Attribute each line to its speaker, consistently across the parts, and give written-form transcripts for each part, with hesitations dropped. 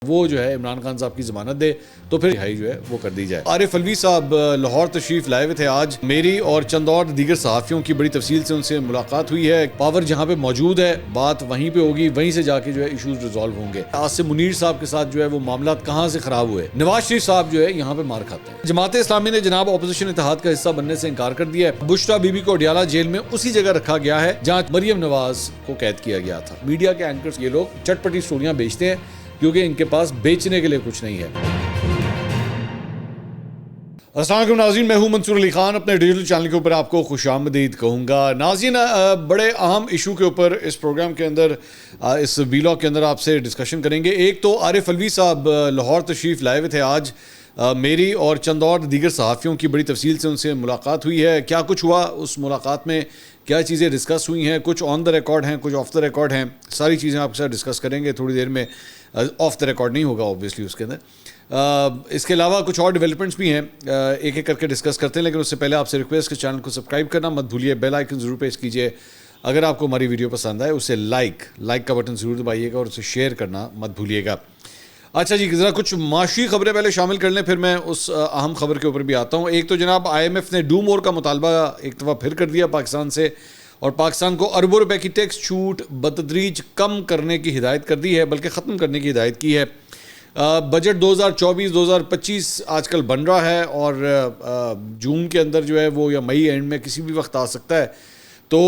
Speaker 1: وہ جو ہے عمران خان صاحب کی ضمانت دے تو پھر رہائی جو ہے وہ کر دی جائے۔ عارف الوی صاحب لاہور تشریف لائے ہوئے تھے آج، میری اور چند اور دیگر صحافیوں کی بڑی تفصیل سے ان سے ملاقات ہوئی ہے۔ پاور جہاں پہ موجود ہے بات وہیں پہ ہوگی، وہیں سے جا کے جو ہے ایشوز ریزالو ہوں گے۔ عاصم منیر صاحب کے ساتھ جو ہے وہ معاملات کہاں سے خراب ہوئے، نواز شریف صاحب جو ہے یہاں پہ مار کھاتے ہیں۔ جماعت اسلامی نے جناب اپوزیشن اتحاد کا حصہ بننے سے انکار کر دیا ہے۔ بشرا بی بی کو اڈیالہ جیل میں اسی جگہ رکھا گیا ہے جہاں مریم نواز کو قید کیا گیا تھا۔ میڈیا کے اینکرز یہ لوگ چٹ پٹی سٹوریاں بیچتے ہیں کیونکہ ان کے پاس بیچنے کے لیے کچھ نہیں ہے۔ السلام علیکم ناظرین، میں ہوں منصور علی خان، اپنے ڈیجیٹل چینل کے اوپر آپ کو خوش آمدید کہوں گا۔ ناظرین، بڑے اہم ایشو کے اوپر اس پروگرام کے اندر، اس ویلاگ کے اندر آپ سے ڈسکشن کریں گے۔ ایک تو عارف الوی صاحب لاہور تشریف لائے ہوئے تھے آج، میری اور چند اور دیگر صحافیوں کی بڑی تفصیل سے ان سے ملاقات ہوئی ہے۔ کیا کچھ ہوا اس ملاقات میں، کیا چیزیں ڈسکس ہوئی ہیں، کچھ آن دا ریکارڈ ہیں، کچھ آف دا ریکارڈ ہیں، ساری چیزیں آپ کے ساتھ ڈسکس کریں گے تھوڑی دیر میں۔ آف دا ریکارڈ نہیں ہوگا اوبویسلی اس کے اندر۔ اس کے علاوہ کچھ اور ڈیولپمنٹس بھی ہیں، ایک ایک کر کے ڈسکس کرتے ہیں، لیکن اس سے پہلے آپ سے ریکویسٹ کہ چینل کو سبسکرائب کرنا مت بھولیے، بیل آئیکن ضرور پریس کیجیے۔ اگر آپ کو ہماری ویڈیو پسند آئے اسے لائک کا بٹن ضرور دبائیے گا اور اسے شیئر کرنا مت بھولیے گا۔ اچھا جی، ذرا کچھ معاشی خبریں پہلے شامل کر لیں، پھر میں اس اہم خبر کے اوپر بھی آتا ہوں۔ ایک تو جناب IMF نے ڈو مور کا مطالبہ ایک دفعہ پھر کر دیا پاکستان سے، اور پاکستان کو اربوں روپے کی ٹیکس چھوٹ بتدریج کم کرنے کی ہدایت کر دی ہے، بلکہ ختم کرنے کی ہدایت کی ہے۔ بجٹ 2024-2025 آج کل بن رہا ہے اور جون کے اندر جو ہے وہ یا مئی اینڈ میں کسی بھی وقت آ سکتا ہے۔ تو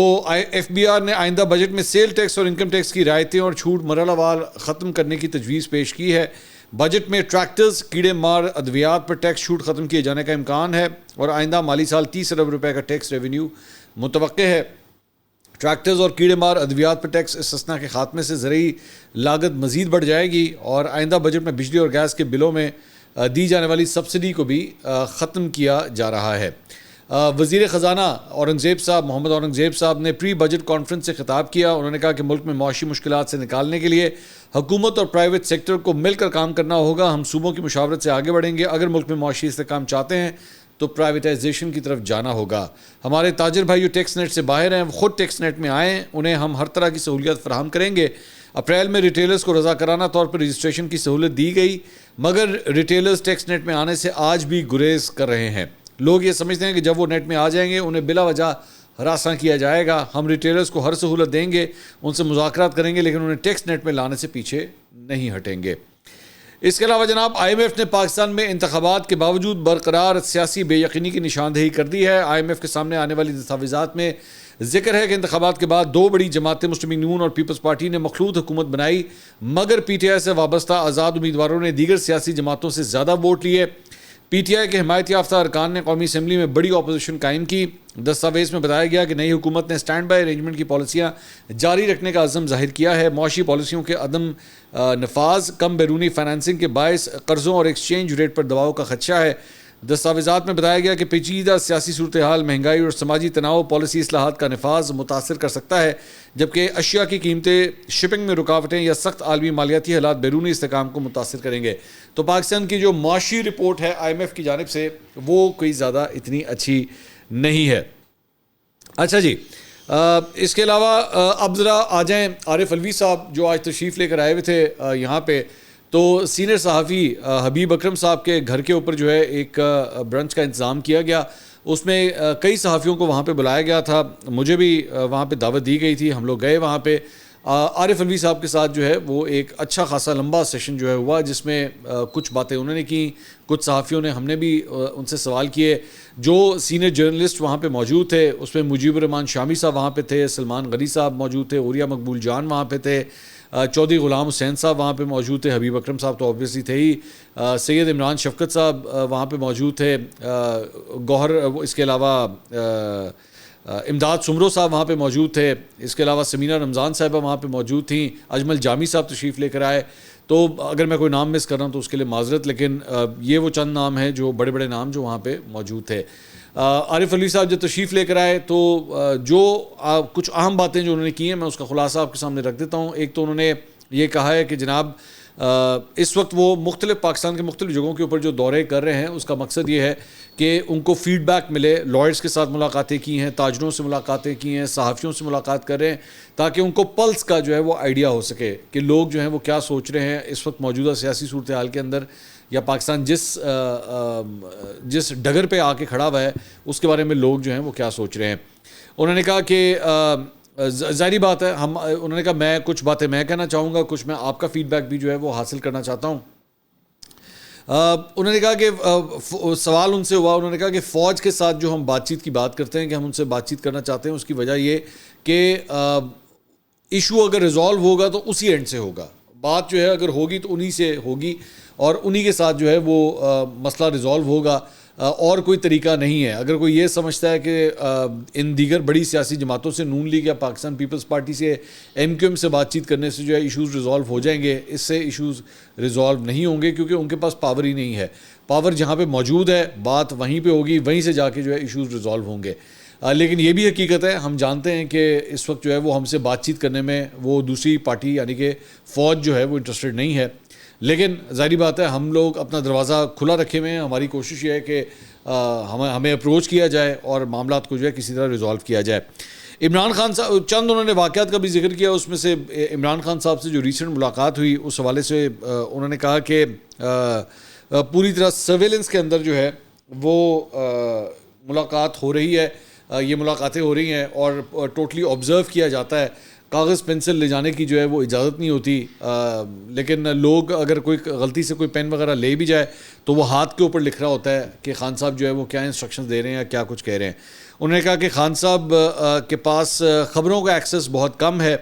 Speaker 1: FBR نے آئندہ بجٹ میں سیل ٹیکس اور انکم ٹیکس کی رعایتیں اور چھوٹ مرحلہ وار ختم کرنے کی تجویز پیش کی ہے۔ بجٹ میں ٹریکٹرز، کیڑے مار ادویات پر ٹیکس چھوٹ ختم کیے جانے کا امکان ہے اور آئندہ مالی سال 30 ارب روپے کا ٹیکس ریونیو متوقع ہے۔ ٹریکٹرز اور کیڑے مار ادویات پر ٹیکس استثناء کے خاتمے سے زرعی لاگت مزید بڑھ جائے گی اور آئندہ بجٹ میں بجلی اور گیس کے بلوں میں دی جانے والی سبسڈی کو بھی ختم کیا جا رہا ہے۔ وزیر خزانہ محمد اورنگزیب صاحب نے پری بجٹ کانفرنس سے خطاب کیا۔ انہوں نے کہا کہ ملک میں معاشی مشکلات سے نکالنے کے لیے حکومت اور پرائیویٹ سیکٹر کو مل کر کام کرنا ہوگا۔ ہم صوبوں کی مشاورت سے آگے بڑھیں گے۔ اگر ملک میں معاشی استحکام چاہتے ہیں تو پرائیویٹائزیشن کی طرف جانا ہوگا۔ ہمارے تاجر بھائی جو ٹیکس نیٹ سے باہر ہیں وہ خود ٹیکس نیٹ میں آئیں، انہیں ہم ہر طرح کی سہولیات فراہم کریں گے۔ اپریل میں ریٹیلرز کو رضاکارانہ طور پر رجسٹریشن کی سہولت دی گئی، مگر ریٹیلرز ٹیکس نیٹ میں آنے سے آج بھی گریز کر رہے ہیں۔ لوگ یہ سمجھتے ہیں کہ جب وہ نیٹ میں آ جائیں گے انہیں بلا وجہ ہراساں کیا جائے گا۔ ہم ریٹیلرز کو ہر سہولت دیں گے، ان سے مذاکرات کریں گے، لیکن انہیں ٹیکس نیٹ میں لانے سے پیچھے نہیں ہٹیں گے۔ اس کے علاوہ جناب IMF نے پاکستان میں انتخابات کے باوجود برقرار سیاسی بے یقینی کی نشاندہی کر دی ہے۔ IMF کے سامنے آنے والی دستاویزات میں ذکر ہے کہ انتخابات کے بعد دو بڑی جماعتیں مسلم نون اور پیپلز پارٹی نے مخلوط حکومت بنائی، مگر PTI سے وابستہ آزاد امیدواروں نے دیگر سیاسی جماعتوں سے زیادہ ووٹ لیے۔ PTI کے حمایت یافتہ ارکان نے قومی اسمبلی میں بڑی اپوزیشن قائم کی۔ دستاویز میں بتایا گیا کہ نئی حکومت نے اسٹینڈ بائی ارینجمنٹ کی پالیسیاں جاری رکھنے کا عزم ظاہر کیا ہے۔ معاشی پالیسیوں کے عدم نفاذ، کم بیرونی فائنانسنگ کے باعث قرضوں اور ایکسچینج ریٹ پر دباؤ کا خدشہ ہے۔ دستاویزات میں بتایا گیا کہ پیچیدہ سیاسی صورتحال، مہنگائی اور سماجی تناؤ پالیسی اصلاحات کا نفاذ متاثر کر سکتا ہے، جبکہ اشیاء کی قیمتیں، شپنگ میں رکاوٹیں یا سخت عالمی مالیاتی حالات بیرونی استحکام کو متاثر کریں گے۔ تو پاکستان کی جو معاشی رپورٹ ہے IMF کی جانب سے وہ کوئی زیادہ اتنی اچھی نہیں ہے۔ اچھا جی، اس کے علاوہ اب ذرا آ جائیں عارف الوی صاحب جو آج تشریف لے کر آئے ہوئے تھے یہاں پہ۔ تو سینئر صحافی حبیب اکرم صاحب کے گھر کے اوپر جو ہے ایک برنچ کا انتظام کیا گیا، اس میں کئی صحافیوں کو وہاں پہ بلایا گیا تھا، مجھے بھی وہاں پہ دعوت دی گئی تھی، ہم لوگ گئے وہاں پہ۔ عارف الوی صاحب کے ساتھ جو ہے وہ ایک اچھا خاصا لمبا سیشن جو ہے ہوا، جس میں کچھ باتیں انہوں نے کی، کچھ صحافیوں نے، ہم نے بھی ان سے سوال کیے۔ جو سینئر جرنلسٹ وہاں پہ موجود تھے اس میں مجیب الرحمان شامی صاحب وہاں پہ تھے، سلمان غنی صاحب موجود تھے، عوریہ مقبول جان وہاں پہ تھے، چودھری غلام حسین صاحب وہاں پہ موجود تھے، حبیب اکرم صاحب تو اوبویسلی تھے ہی، سید عمران شفقت صاحب وہاں پہ موجود تھے، گوہر، اس کے علاوہ امداد سمرو صاحب وہاں پہ موجود تھے، اس کے علاوہ سمینہ رمضان صاحبہ وہاں پہ موجود تھیں، اجمل جامی صاحب تشریف لے کر آئے۔ تو اگر میں کوئی نام مس کر رہا ہوں تو اس کے لیے معذرت، لیکن یہ وہ چند نام ہیں جو بڑے بڑے نام جو وہاں پہ موجود تھے۔ عارف الوی صاحب جب تشریف لے کر آئے تو جو کچھ اہم باتیں جو انہوں نے کی ہیں میں اس کا خلاصہ آپ کے سامنے رکھ دیتا ہوں۔ ایک تو انہوں نے یہ کہا ہے کہ جناب اس وقت وہ مختلف پاکستان کے مختلف جگہوں کے اوپر جو دورے کر رہے ہیں، اس کا مقصد یہ ہے کہ ان کو فیڈ بیک ملے. لائرز کے ساتھ ملاقاتیں کی ہیں، تاجروں سے ملاقاتیں کی ہیں، صحافیوں سے ملاقات کر رہے ہیں، تاکہ ان کو پلس کا جو ہے وہ آئیڈیا ہو سکے کہ لوگ جو ہیں وہ کیا سوچ رہے ہیں اس وقت موجودہ سیاسی صورتحال کے اندر، یا پاکستان جس ڈگر پہ آ کے کھڑا ہوا ہے اس کے بارے میں لوگ جو ہیں وہ کیا سوچ رہے ہیں. انہوں نے کہا کہ ظاہری بات ہے، انہوں نے کہا میں کچھ باتیں میں کہنا چاہوں گا، کچھ میں آپ کا فیڈ بیک بھی جو ہے وہ حاصل کرنا چاہتا ہوں. انہوں نے کہا کہ سوال ان سے ہوا، انہوں نے کہا کہ فوج کے ساتھ جو ہم بات چیت کی بات کرتے ہیں کہ ہم ان سے بات چیت کرنا چاہتے ہیں، اس کی وجہ یہ کہ ایشو اگر ریزالو ہوگا تو اسی اینڈ سے ہوگا، بات جو ہے اگر ہوگی تو انہی سے ہوگی اور انہی کے ساتھ جو ہے وہ مسئلہ ریزالو ہوگا، اور کوئی طریقہ نہیں ہے. اگر کوئی یہ سمجھتا ہے کہ ان دیگر بڑی سیاسی جماعتوں سے، نون لیگ یا پاکستان پیپلز پارٹی سے، ایم کیو ایم سے بات چیت کرنے سے جو ہے ایشوز ریزالو ہو جائیں گے، اس سے ایشوز ریزالو نہیں ہوں گے، کیونکہ ان کے پاس پاور ہی نہیں ہے. پاور جہاں پہ موجود ہے بات وہیں پہ ہوگی، وہیں سے جا کے جو ہے ایشوز ریزالو ہوں گے. لیکن یہ بھی حقیقت ہے، ہم جانتے ہیں کہ اس وقت جو ہے وہ ہم سے بات چیت کرنے میں وہ دوسری پارٹی یعنی کہ فوج جو ہے وہ انٹرسٹڈ نہیں ہے. لیکن ظاہری بات ہے ہم لوگ اپنا دروازہ کھلا رکھے ہوئے ہیں. ہماری کوشش یہ ہے کہ ہمیں اپروچ کیا جائے اور معاملات کو جو ہے کسی طرح ریزالو کیا جائے. عمران خان صاحب چند انہوں نے واقعات کا بھی ذکر کیا، اس میں سے عمران خان صاحب سے جو ریسنٹ ملاقات ہوئی اس حوالے سے انہوں نے کہا کہ پوری طرح سرویلنس کے اندر جو ہے وہ ملاقات ہو رہی ہے، یہ ملاقاتیں ہو رہی ہیں اور ٹوٹلی آبزرو کیا جاتا ہے. کاغذ پینسل لے جانے کی جو ہے وہ اجازت نہیں ہوتی، لیکن لوگ اگر کوئی غلطی سے کوئی پین وغیرہ لے بھی جائے تو وہ ہاتھ کے اوپر لکھ رہا ہوتا ہے کہ خان صاحب جو ہے وہ کیا انسٹرکشنز دے رہے ہیں یا کیا کچھ کہہ رہے ہیں. انہوں نے کہا کہ خان صاحب کے پاس خبروں کا ایکسیس بہت کم ہے.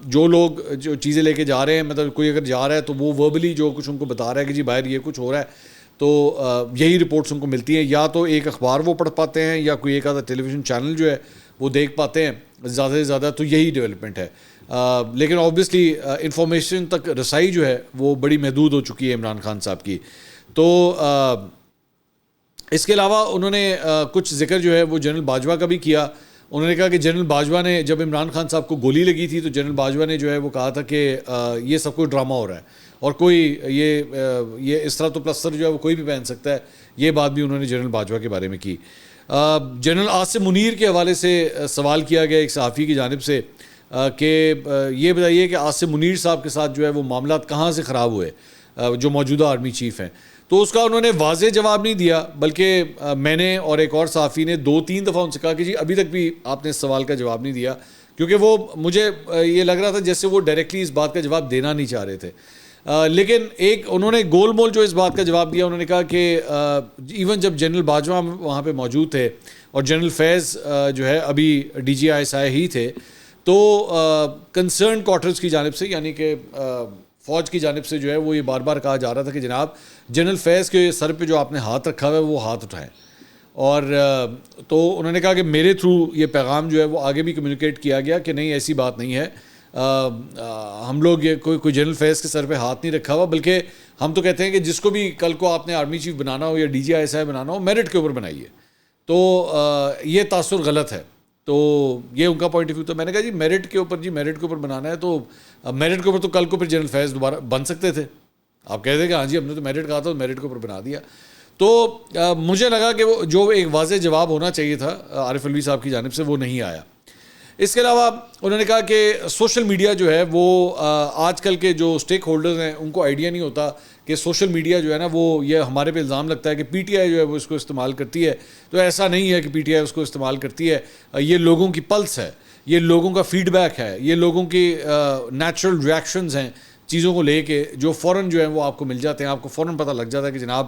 Speaker 1: جو لوگ جو چیزیں لے کے جا رہے ہیں، مطلب کوئی اگر جا رہا ہے تو وہ وربلی جو کچھ ان کو بتا رہا ہے کہ جی باہر یہ کچھ ہو رہا ہے، تو یہی رپورٹس ان کو ملتی ہیں. یا تو ایک اخبار وہ پڑھ پاتے ہیں یا کوئی ایک آدھا ٹیلی ویژن چینل جو ہے وہ دیکھ پاتے ہیں زیادہ سے زیادہ، تو یہی ڈیولپمنٹ ہے. لیکن آبویسلی انفارمیشن تک رسائی جو ہے وہ بڑی محدود ہو چکی ہے عمران خان صاحب کی. تو اس کے علاوہ انہوں نے کچھ ذکر جو ہے وہ جنرل باجوہ کا بھی کیا. انہوں نے کہا کہ جنرل باجوہ نے جب عمران خان صاحب کو گولی لگی تھی تو جنرل باجوہ نے جو ہے وہ کہا تھا کہ یہ سب کوئی ڈرامہ ہو رہا ہے اور کوئی یہ اس طرح تو پلستر جو ہے وہ کوئی بھی پہن سکتا ہے. یہ بات بھی انہوں نے جنرل باجوہ کے بارے میں کی. جنرل عاصم منیر کے حوالے سے سوال کیا گیا ایک صحافی کی جانب سے کہ یہ بتائیے کہ عاصم منیر صاحب کے ساتھ جو ہے وہ معاملات کہاں سے خراب ہوئے جو موجودہ آرمی چیف ہیں. تو اس کا انہوں نے واضح جواب نہیں دیا، بلکہ میں نے اور ایک اور صحافی نے 2-3 دفعہ ان سے کہا کہ جی ابھی تک بھی آپ نے اس سوال کا جواب نہیں دیا، کیونکہ وہ مجھے یہ لگ رہا تھا جیسے وہ ڈائریکٹلی اس بات کا جواب دینا نہیں چاہ رہے تھے. لیکن ایک انہوں نے گول مول جو اس بات کا جواب دیا، انہوں نے کہا کہ ایون جب جنرل باجوہ وہاں پہ موجود تھے اور جنرل فیض جو ہے ابھی ڈی جی آئی ایس آئی ہی تھے، تو کنسرن کوارٹرز کی جانب سے یعنی کہ فوج کی جانب سے جو ہے وہ یہ بار بار کہا جا رہا تھا کہ جناب جنرل فیض کے سر پہ جو آپ نے ہاتھ رکھا ہوا ہے وہ ہاتھ اٹھائیں. اور تو انہوں نے کہا کہ میرے تھرو یہ پیغام جو ہے وہ آگے بھی کمیونیکیٹ کیا گیا کہ نہیں ایسی بات نہیں ہے، ہم لوگ یہ کوئی جنرل فیض کے سر پہ ہاتھ نہیں رکھا ہوا، بلکہ ہم تو کہتے ہیں کہ جس کو بھی کل کو آپ نے آرمی چیف بنانا ہو یا D G I S I بنانا ہو میرٹ کے اوپر بنائیے. تو یہ تاثر غلط ہے. تو یہ ان کا پوائنٹ آف ویو تھا. میں نے کہا جی میرٹ کے اوپر بنانا ہے تو میرٹ کے اوپر تو کل کو پھر جنرل فیض دوبارہ بن سکتے تھے. آپ کہتے ہیں کہ ہاں جی ہم نے تو میرٹ کہا تھا تو میرٹ کے اوپر بنا دیا. تو مجھے لگا کہ وہ جو ایک واضح جواب ہونا چاہیے تھا عارف الوی صاحب کی جانب سے وہ نہیں آیا. اس کے علاوہ انہوں نے کہا کہ سوشل میڈیا جو ہے وہ آج کل کے جو اسٹیک ہولڈرز ہیں ان کو آئیڈیا نہیں ہوتا کہ سوشل میڈیا جو ہے نا وہ یہ ہمارے پہ الزام لگتا ہے کہ پی ٹی آئی جو ہے وہ اس کو استعمال کرتی ہے. تو ایسا نہیں ہے کہ پی ٹی آئی اس کو استعمال کرتی ہے. یہ لوگوں کی پلس ہے، یہ لوگوں کا فیڈ بیک ہے، یہ لوگوں کی نیچرل ریاکشنز ہیں چیزوں کو لے کے جو فوراً جو ہے وہ آپ کو مل جاتے ہیں. آپ کو فوراً پتہ لگ جاتا ہے کہ جناب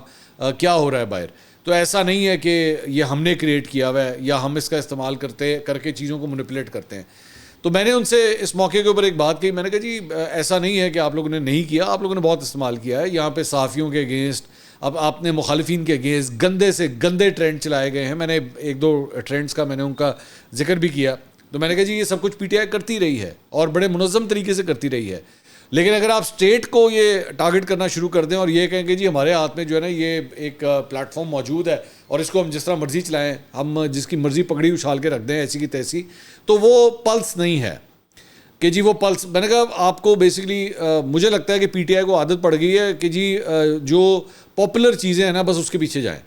Speaker 1: کیا ہو رہا ہے باہر. تو ایسا نہیں ہے کہ یہ ہم نے کریٹ کیا ہوا ہے یا ہم اس کا استعمال کر کے چیزوں کو مینیپولیٹ کرتے ہیں. تو میں نے ان سے اس موقع کے اوپر ایک بات کہی، میں نے کہا جی ایسا نہیں ہے کہ آپ لوگوں نے نہیں کیا، آپ لوگوں نے بہت استعمال کیا ہے. یہاں پہ صحافیوں کے اگینسٹ، اب آپ نے مخالفین کے اگینسٹ گندے سے گندے ٹرینڈ چلائے گئے ہیں. میں نے 1-2 ٹرینڈز کا میں نے ان کا ذکر بھی کیا. تو میں نے کہا جی یہ سب کچھ پی ٹی آئی کرتی رہی ہے اور بڑے منظم طریقے سے کرتی رہی ہے. لیکن اگر آپ اسٹیٹ کو یہ ٹارگٹ کرنا شروع کر دیں اور یہ کہیں کہ جی ہمارے ہاتھ میں جو ہے نا یہ ایک پلیٹ فارم موجود ہے اور اس کو ہم جس طرح مرضی چلائیں، ہم جس کی مرضی پگڑی اچھال کے رکھ دیں ایسی کی تیسی، تو وہ پلس نہیں ہے. کہ جی وہ پلس. میں نے کہا آپ کو بیسکلی مجھے لگتا ہے کہ پی ٹی آئی کو عادت پڑ گئی ہے کہ جی جو پاپولر چیزیں ہیں نا بس اس کے پیچھے جائیں,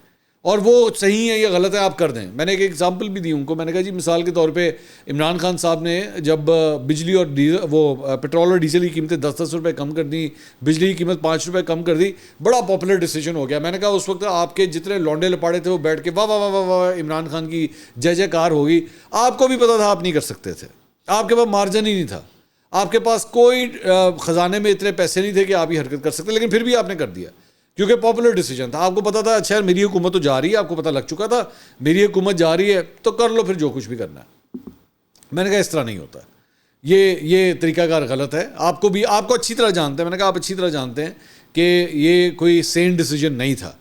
Speaker 1: اور وہ صحیح ہے یا غلط ہے آپ کر دیں. میں نے ایک ایگزامپل بھی دی ان کو, میں نے کہا جی مثال کے طور پہ عمران خان صاحب نے جب بجلی اور وہ پٹرول اور ڈیزل کی قیمتیں 10-10 روپے کم کر دی, بجلی کی قیمت 5 روپے کم کر دی, بڑا پاپولر ڈیسیجن ہو گیا. میں نے کہا اس وقت آپ کے جتنے لونڈے لپاڑے تھے وہ بیٹھ کے واہ واہ واہ واہ واہ عمران خان کی جے جے کار ہوگی. آپ کو بھی پتا تھا آپ نہیں کر سکتے تھے, آپ کے پاس مارجن ہی نہیں تھا, آپ کے پاس کوئی خزانے میں اتنے پیسے نہیں تھے کہ آپ یہ حرکت کر سکتے, لیکن پھر بھی آپ نے کر دیا کیونکہ پاپولر ڈیسیجن تھا. آپ کو پتا تھا اچھا میری حکومت تو جا رہی ہے, آپ کو پتا لگ چکا تھا میری حکومت جا رہی ہے تو کر لو پھر جو کچھ بھی کرنا ہے. میں نے کہا اس طرح نہیں ہوتا, یہ طریقہ کار غلط ہے. آپ کو اچھی طرح جانتے ہیں, میں نے کہا آپ اچھی طرح جانتے ہیں کہ یہ کوئی سین ڈیسیجن نہیں تھا,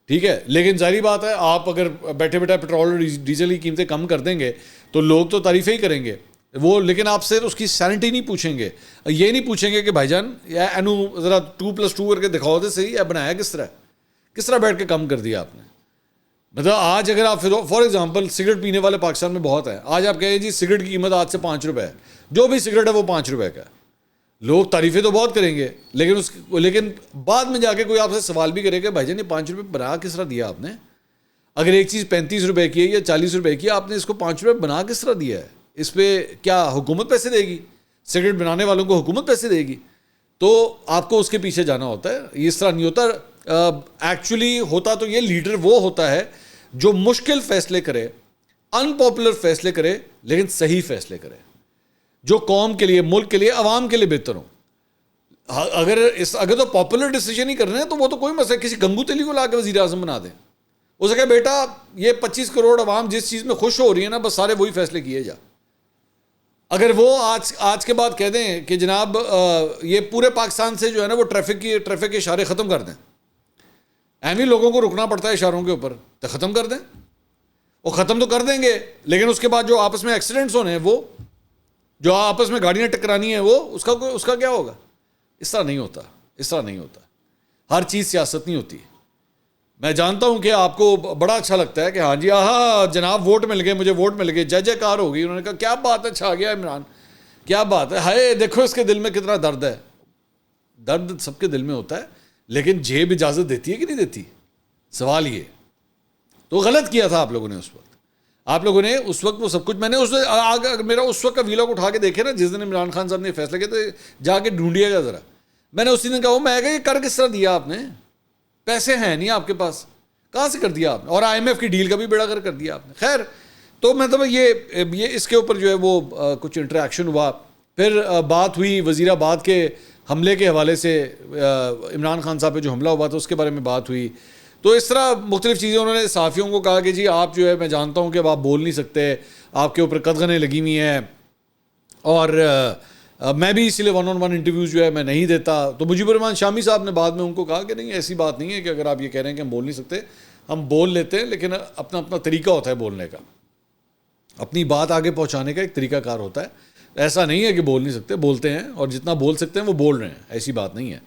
Speaker 1: ٹھیک ہے, لیکن ظاہری بات ہے آپ اگر بیٹھے بیٹھے پٹرول اور ڈیزل کی قیمتیں کم کر دیں گے تو لوگ تو تعریفیں ہی کریں گے وہ, لیکن آپ سے اس کی سینٹی نہیں پوچھیں گے, یہ نہیں پوچھیں گے کہ بھائی جان اینو ذرا 2+2 کر کے دکھاؤ دے صحیح ہے, بنایا کس طرح بیٹھ کے کم کر دیا آپ نے. مطلب آج اگر آپ فار ایگزامپل سگریٹ پینے والے پاکستان میں بہت ہیں, آج آپ کہیں جی سگریٹ کی قیمت آج سے 5 روپے ہے, جو بھی سگریٹ ہے وہ 5 روپے کا ہے, لوگ تعریفیں تو بہت کریں گے, لیکن بعد میں جا کے کوئی آپ سے سوال بھی کرے گا بھائی جان یہ 5 روپے بنا کس طرح دیا آپ نے, اگر ایک چیز 35 روپے کی ہے یا 40 روپے کی ہے, آپ نے اس کو 5 روپے بنا کس طرح دیا ہے, اس پہ کیا حکومت پیسے دے گی؟ سگریٹ بنانے والوں کو حکومت پیسے دے گی؟ تو آپ کو اس کے پیچھے جانا ہوتا ہے, اس طرح نہیں ہوتا. ایکچولی ہوتا تو یہ لیڈر وہ ہوتا ہے جو مشکل فیصلے کرے, ان پاپولر فیصلے کرے, لیکن صحیح فیصلے کرے جو قوم کے لیے, ملک کے لیے, عوام کے لیے بہتر ہوں. اگر تو پاپولر ڈیسیجن ہی کرنے ہیں تو وہ تو کوئی مسئلہ, کسی گنگو تیلی کو لا کے وزیر اعظم بنا دیں, اسے کہا بیٹا یہ 25 کروڑ عوام جس چیز میں خوش ہو رہی ہے نا بس سارے وہی فیصلے کیے جا. اگر وہ آج کے بعد کہہ دیں کہ جناب یہ پورے پاکستان سے جو ہے نا وہ ٹریفک کے اشارے ختم کر دیں, اہم ہی لوگوں کو رکنا پڑتا ہے اشاروں کے اوپر, تو ختم کر دیں. وہ ختم تو کر دیں گے, لیکن اس کے بعد جو آپس میں ایکسیڈنٹس ہونے ہیں, وہ جو آپس میں گاڑیاں ٹکرانی ہیں, وہ اس کا کیا ہوگا؟ اس طرح نہیں ہوتا. ہر چیز سیاست نہیں ہوتی. میں جانتا ہوں کہ آپ کو بڑا اچھا لگتا ہے کہ ہاں جی جناب ووٹ مل گئے, مجھے ووٹ مل گئے, جے جے کار ہو گئی. انہوں نے کہا کیا بات ہے, چھا گیا عمران, کیا بات ہے, ہائے دیکھو اس کے دل میں کتنا درد ہے. درد سب کے دل میں ہوتا ہے, لیکن جیب اجازت دیتی ہے کہ نہیں دیتی؟ سوال یہ. تو غلط کیا تھا آپ لوگوں نے اس وقت وہ سب کچھ. میں نے میرا اس وقت کا ویلاگ اٹھا کے دیکھے نا جس دن عمران خان صاحب نے فیصلہ کیا, تو جا کے ڈھونڈیے گا ذرا. میں نے اسی دن کہا میں یہ کر کس طرح دیا آپ نے, پیسے ہیں نہیں آپ کے پاس, کہاں سے کر دیا آپ نے, اور آئی ایم ایف کی ڈیل کا بھی بیڑا کر دیا آپ نے. خیر تو مطلب یہ اس کے اوپر جو ہے وہ کچھ انٹریکشن ہوا, پھر بات ہوئی وزیر آباد کے حملے کے حوالے سے, عمران خان صاحب پہ جو حملہ ہوا تھا اس کے بارے میں بات ہوئی. تو اس طرح مختلف چیزیں انہوں نے صحافیوں کو کہا کہ جی آپ جو ہے, میں جانتا ہوں کہ اب آپ بول نہیں سکتے, آپ کے اوپر قدغنیں لگی ہوئی ہیں, اور میں بھی اسی لیے 1-on-1 انٹرویوز جو ہے میں نہیں دیتا. تو مجیب الرحمان شامی صاحب نے بعد میں ان کو کہا کہ نہیں ایسی بات نہیں ہے کہ اگر آپ یہ کہہ رہے ہیں کہ ہم بول نہیں سکتے, ہم بول لیتے ہیں, لیکن اپنا طریقہ ہوتا ہے بولنے کا, اپنی بات آگے پہنچانے کا ایک طریقہ کار ہوتا ہے. ایسا نہیں ہے کہ بول نہیں سکتے, بولتے ہیں, اور جتنا بول سکتے ہیں وہ بول رہے ہیں, ایسی بات نہیں ہے.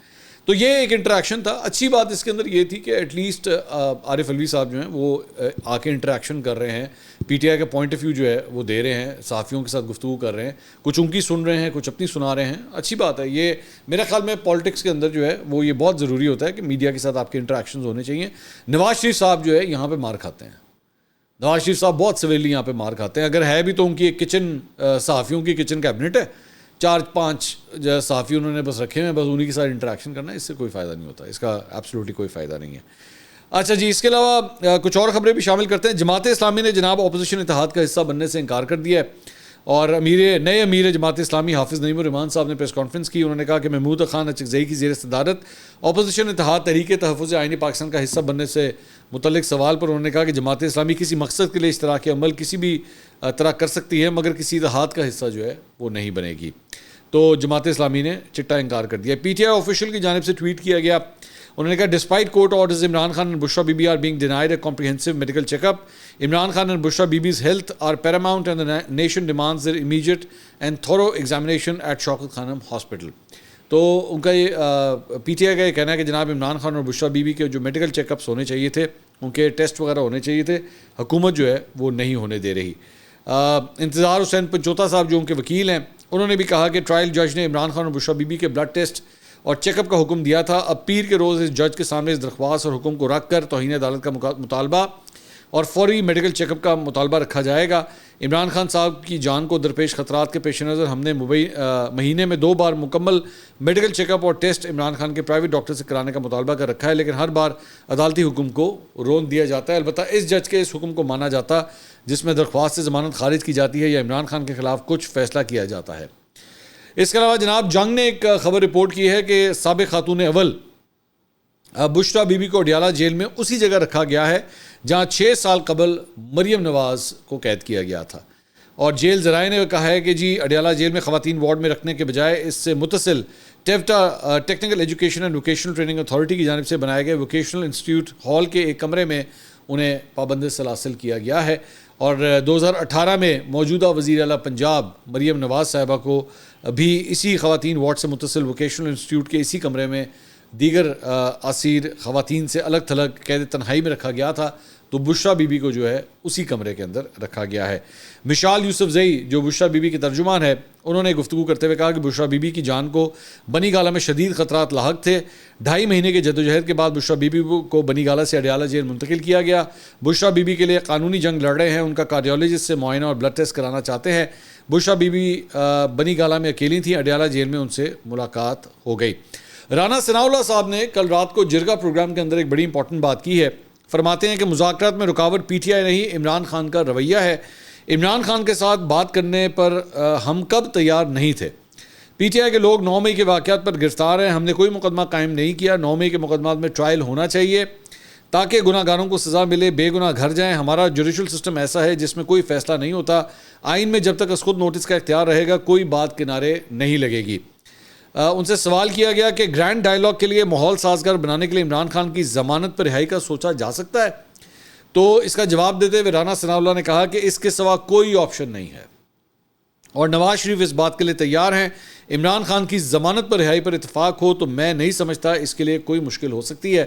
Speaker 1: تو یہ ایک انٹریکشن تھا. اچھی بات اس کے اندر یہ تھی کہ ایٹ لیسٹ عارف علوی صاحب جو ہیں وہ آ کے انٹریکشن کر رہے ہیں, پی ٹی آئی کا پوائنٹ آف ویو جو ہے وہ دے رہے ہیں, صحافیوں کے ساتھ گفتگو کر رہے ہیں, کچھ ان کی سن رہے ہیں, کچھ اپنی سنا رہے ہیں. اچھی بات ہے یہ. میرے خیال میں پالیٹکس کے اندر جو ہے وہ یہ بہت ضروری ہوتا ہے کہ میڈیا کے ساتھ آپ کے انٹریکشنز ہونے چاہیے. نواز شریف صاحب جو ہے یہاں پہ مار کھاتے ہیں, نواز شریف صاحب بہت سویلی یہاں پہ مار کھاتے ہیں. اگر ہے بھی تو ان کی ایک کچن, صحافیوں کی کچن کیبنٹ ہے, 4-5 صحافی انہوں نے بس رکھے ہیں, بس انہیں کے ساتھ انٹریکشن کرنا ہے. اس سے کوئی فائدہ نہیں ہوتا, اس کا ایبسلیوٹلی کوئی فائدہ نہیں ہے. اچھا جی, اس کے علاوہ کچھ اور خبریں بھی شامل کرتے ہیں. جماعت اسلامی نے جناب اپوزیشن اتحاد کا حصہ بننے سے انکار کر دیا ہے, اور نئے امیر جماعت اسلامی حافظ نعیم الرحمان صاحب نے پریس کانفرنس کی. انہوں نے کہا کہ محمود خان اچکزئی کی زیر صدارت اپوزیشن اتحاد تحریک تحفظ آئینی پاکستان کا حصہ بننے سے متعلق سوال پر انہوں نے کہا کہ جماعت اسلامی کسی مقصد کے لیے اشتراک عمل کسی بھی طرح کر سکتی ہے, مگر کسی اتحاد کا حصہ جو ہے وہ نہیں بنے گی. تو جماعت اسلامی نے چٹا انکار کر دیا. پی ٹی آئی آفیشیل کی جانب سے ٹویٹ کیا گیا, انہوں نے کہا despite court orders Imran Khan and Bushra Bibi are being denied a comprehensive medical check up, Imran Khan and Bushra Bibi's health are paramount and the nation demands their immediate and thorough examination at Shaukat Khanum hospital. تو ان کا یہ پی ٹی آئی کا یہ کہنا ہے کہ جناب عمران خان اور بشرا بی بی کے جو میڈیکل چیک اپس ہونے چاہیے تھے, ان کے ٹیسٹ وغیرہ ہونے چاہیے تھے, حکومت جو ہے وہ نہیں ہونے دے رہی. انتظار حسین پنچوتا صاحب جو ان کے وکیل ہیں, انہوں نے بھی کہا کہ ٹرائل جج نے عمران خان اور بشریٰ بی بی کے بلڈ ٹیسٹ اور چیک اپ کا حکم دیا تھا. اب پیر کے روز اس جج کے سامنے اس درخواست اور حکم کو رکھ کر توہین عدالت کا مطالبہ اور فوری میڈیکل چیک اپ کا مطالبہ رکھا جائے گا. عمران خان صاحب کی جان کو درپیش خطرات کے پیش نظر ہم نے مہینے میں 2 بار مکمل میڈیکل چیک اپ اور ٹیسٹ عمران خان کے پرائیویٹ ڈاکٹر سے کرانے کا مطالبہ کر رکھا ہے, لیکن ہر بار عدالتی حکم کو رون دیا جاتا ہے. البتہ اس جج کے اس حکم کو مانا جاتا جس میں درخواست سے ضمانت خارج کی جاتی ہے یا عمران خان کے خلاف کچھ فیصلہ کیا جاتا ہے. اس کے علاوہ جناب جنگ نے ایک خبر رپورٹ کی ہے کہ سابق خاتون اول بشریٰ بی بی کو اڈیالہ جیل میں اسی جگہ رکھا گیا ہے جہاں 6 سال قبل مریم نواز کو قید کیا گیا تھا. اور جیل ذرائع نے کہا ہے کہ جی اڈیالہ جیل میں خواتین وارڈ میں رکھنے کے بجائے اس سے متصل Toyota technical education and vocational training authority کی جانب سے بنائے گئے ووکیشنل انسٹیٹیوٹ ہال کے ایک کمرے میں انہیں پابند سلاسل کیا گیا ہے. اور 2018 میں موجودہ وزیر اعلیٰ پنجاب مریم نواز صاحبہ کو بھی اسی خواتین وارڈ سے متصل ووکیشنل انسٹیٹیوٹ کے اسی کمرے میں دیگر اسیر خواتین سے الگ تھلگ قید تنہائی میں رکھا گیا تھا, تو بشریٰ بی بی کو جو ہے اسی کمرے کے اندر رکھا گیا ہے. مشال یوسف زئی جو بشریٰ بی بی کی ترجمان ہے, انہوں نے گفتگو کرتے ہوئے کہا کہ بشریٰ بی بی کی جان کو بنی گالہ میں شدید خطرات لاحق تھے. 2.5 مہینے کے جدوجہد کے بعد بشریٰ بی بی کو بنی گالہ سے اڈیالہ جیل منتقل کیا گیا. بشریٰ بی بی کے لیے قانونی جنگ لڑ رہے ہیں, ان کا کارڈیالوجسٹ سے معائنہ اور بلڈ ٹیسٹ کرانا چاہتے ہیں. بشریٰ بی بی بنی گالہ میں اکیلی تھیں, اڈیالہ جیل میں ان سے ملاقات ہو گئی. رانا ثناء اللہ صاحب نے کل رات کو جرگہ پروگرام کے اندر ایک بڑی امپورٹنٹ بات کی ہے. فرماتے ہیں کہ مذاکرات میں رکاوٹ پی ٹی آئی نہیں, عمران خان کا رویہ ہے. عمران خان کے ساتھ بات کرنے پر ہم کب تیار نہیں تھے. پی ٹی آئی کے لوگ 9 مئی کے واقعات پر گرفتار ہیں, ہم نے کوئی مقدمہ قائم نہیں کیا. 9 مئی کے مقدمات میں ٹرائل ہونا چاہیے تاکہ گناہ گاروں کو سزا ملے, بے گناہ گھر جائیں. ہمارا جوڈیشل سسٹم ایسا ہے جس میں کوئی فیصلہ نہیں ہوتا. آئین میں جب تک از خود نوٹس کا اختیار رہے گا کوئی بات کنارے نہیں لگے گی. ان سے سوال کیا گیا کہ گرینڈ ڈائیلاگ کے لیے ماحول سازگار بنانے کے لیے عمران خان کی ضمانت پر رہائی کا سوچا جا سکتا ہے. تو اس کا جواب دیتے ہوئے رانا ثناء اللہ نے کہا کہ اس کے سوا کوئی آپشن نہیں ہے اور نواز شریف اس بات کے لیے تیار ہیں. عمران خان کی ضمانت پر رہائی پر اتفاق ہو تو میں نہیں سمجھتا اس کے لیے کوئی مشکل ہو سکتی ہے.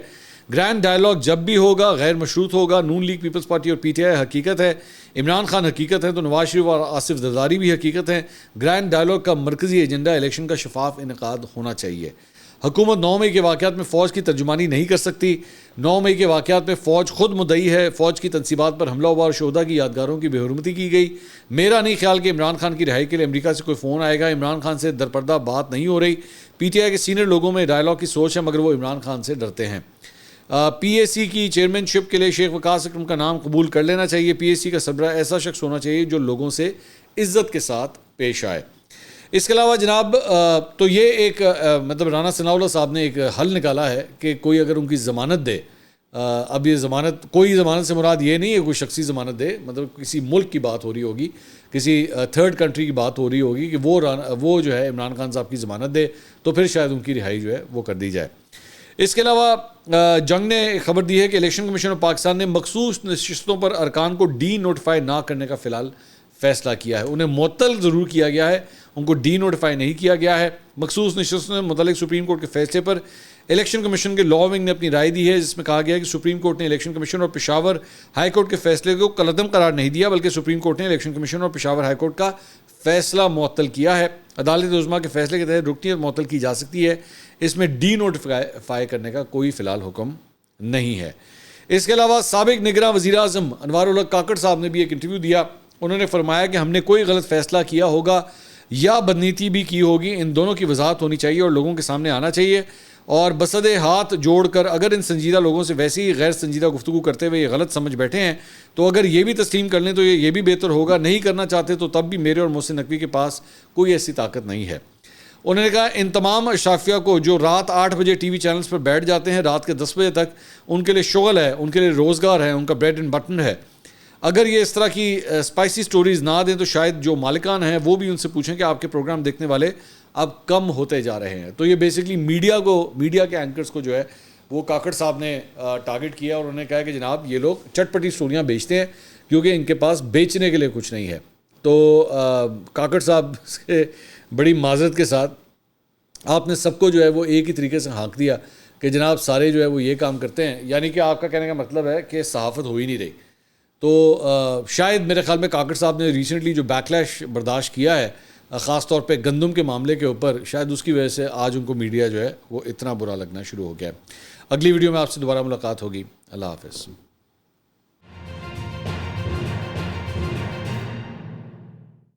Speaker 1: گرینڈ ڈائیلاگ جب بھی ہوگا غیر مشروط ہوگا. نون لیگ پیپلز پارٹی اور پی ٹی آئی حقیقت ہے, عمران خان حقیقت ہے, تو نواز شریف اور آصف زرداری بھی حقیقت ہیں. گرینڈ ڈائیلاگ کا مرکزی ایجنڈا الیکشن کا شفاف انعقاد ہونا چاہیے. حکومت 9 مئی کے واقعات میں فوج کی ترجمانی نہیں کر سکتی. 9 مئی کے واقعات میں فوج خود مدعی ہے. فوج کی تنصیبات پر حملہ ہوا اور شہداء کی یادگاروں کی بے حرمتی کی گئی. میرا نہیں خیال کہ عمران خان کی رہائی کے لیے امریکہ سے کوئی فون آئے گا. عمران خان سے درپردہ بات نہیں ہو رہی. پی ٹی آئی کے سینئر لوگوں میں ڈائیلاگ کی سوچ ہے مگر وہ عمران خان سے ڈرتے ہیں. پی اے سی کی چیئرمین شپ کے لیے شیخ وقاص اکرم کا نام قبول کر لینا چاہیے. پی اے سی کا سربراہ ایسا شخص ہونا چاہیے جو لوگوں سے عزت کے ساتھ پیش آئے. اس کے علاوہ جناب تو یہ ایک مطلب رانا ثناء اللہ صاحب نے ایک حل نکالا ہے کہ کوئی اگر ان کی ضمانت دے, اب یہ ضمانت کوئی ضمانت سے مراد یہ نہیں ہے کوئی شخصی ضمانت دے, مطلب کسی ملک کی بات ہو رہی ہوگی, کسی تھرڈ کنٹری کی بات ہو رہی ہوگی کہ وہ جو ہے عمران خان صاحب کی ضمانت دے تو پھر شاید ان کی رہائی جو ہے وہ کر دی جائے. اس کے علاوہ جنگ نے خبر دی ہے کہ الیکشن کمیشن آف پاکستان نے مخصوص نشستوں پر ارکان کو ڈی نوٹیفائی نہ کرنے کا فی الحال فیصلہ کیا ہے. انہیں معطل ضرور کیا گیا ہے, ان کو ڈی نوٹیفائی نہیں کیا گیا ہے. مخصوص نشستوں سے متعلق سپریم کورٹ کے فیصلے پر الیکشن کمیشن کے لا ونگ نے اپنی رائے دی ہے, جس میں کہا گیا ہے کہ سپریم کورٹ نے الیکشن کمیشن اور پشاور ہائی کورٹ کے فیصلے کو کالعدم قرار نہیں دیا بلکہ سپریم کورٹ نے الیکشن کمیشن اور پشاور ہائی کورٹ کا فیصلہ معطل کیا ہے. عدالت عظمیٰ کے فیصلے کے تحت رکنیت معطل کی جا سکتی ہے, اس میں ڈی نوٹیفائی کرنے کا کوئی فی الحال حکم نہیں ہے. اس کے علاوہ سابق نگراں وزیر اعظم انوار الحق کاکڑ صاحب نے بھی ایک انٹرویو دیا. انہوں نے فرمایا کہ ہم نے کوئی غلط فیصلہ کیا ہوگا یا بدنیتی بھی کی ہوگی, ان دونوں کی وضاحت ہونی چاہیے اور لوگوں کے سامنے آنا چاہیے. اور بصد ہاتھ جوڑ کر اگر ان سنجیدہ لوگوں سے ویسی ہی غیر سنجیدہ گفتگو کرتے ہوئے یہ غلط سمجھ بیٹھے ہیں تو اگر یہ بھی تسلیم کر لیں تو یہ بھی بہتر ہوگا. نہیں کرنا چاہتے تو تب بھی میرے اور محسن نقوی کے پاس کوئی ایسی طاقت نہیں ہے. انہوں نے کہا ان تمام اشرافیہ کو جو رات 8 بجے ٹی وی چینلز پر بیٹھ جاتے ہیں رات کے 10 بجے تک, ان کے لیے شغل ہے, ان کے لیے روزگار ہے, ان کا بریڈ اینڈ بٹن ہے. اگر یہ اس طرح کی اسپائسی سٹوریز نہ دیں تو شاید جو مالکان ہیں وہ بھی ان سے پوچھیں کہ آپ کے پروگرام دیکھنے والے اب کم ہوتے جا رہے ہیں. تو یہ بیسکلی میڈیا کے اینکرز کو جو ہے وہ کاکڑ صاحب نے ٹارگٹ کیا اور انہوں نے کہا کہ جناب یہ لوگ چٹ پٹی سٹوریاں بیچتے ہیں کیونکہ ان کے پاس بیچنے کے لیے کچھ نہیں ہے. تو کاکڑ صاحب سے بڑی معذرت کے ساتھ آپ نے سب کو جو ہے وہ ایک ہی طریقے سے ہانک دیا کہ جناب سارے جو ہے وہ یہ کام کرتے ہیں, یعنی کہ آپ کا کہنے کا مطلب ہے کہ صحافت ہو ہی نہیں رہی. تو شاید میرے خیال میں کاکڑ صاحب نے ریسنٹلی جو بیکلیش برداشت کیا ہے خاص طور پہ گندم کے معاملے کے اوپر، شاید اس کی وجہ سے آج ان کو میڈیا جو ہے وہ اتنا برا لگنا شروع ہو گیا ہے. اگلی ویڈیو میں آپ سے دوبارہ ملاقات ہوگی. اللہ حافظ.